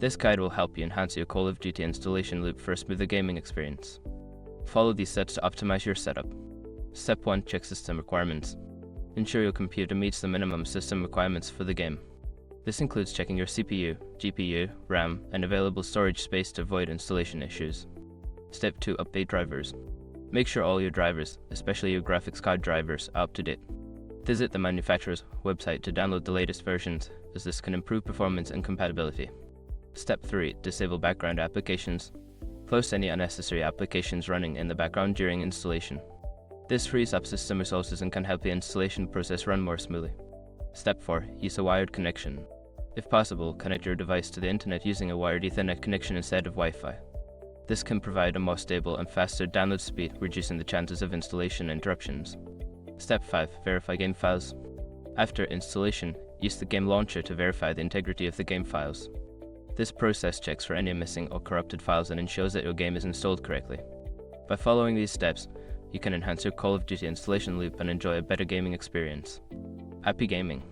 This guide will help you enhance your Call of Duty installation loop for a smoother gaming experience. Follow these steps to optimize your setup. Step 1. Check system requirements. Ensure your computer meets the minimum system requirements for the game. This includes checking your CPU, GPU, RAM, and available storage space to avoid installation issues. Step 2. Update drivers. Make sure all your drivers, especially your graphics card drivers, are up to date. Visit the manufacturer's website to download the latest versions, as this can improve performance and compatibility. Step 3. Disable background applications. Close any unnecessary applications running in the background during installation. This frees up system resources and can help the installation process run more smoothly. Step 4. Use a wired connection. If possible, connect your device to the internet using a wired Ethernet connection instead of Wi-Fi. This can provide a more stable and faster download speed, reducing the chances of installation interruptions. Step 5. Verify game files. After installation, use the game launcher to verify the integrity of the game files. This process checks for any missing or corrupted files and ensures that your game is installed correctly. By following these steps, you can enhance your Call of Duty installation loop and enjoy a better gaming experience. Happy gaming!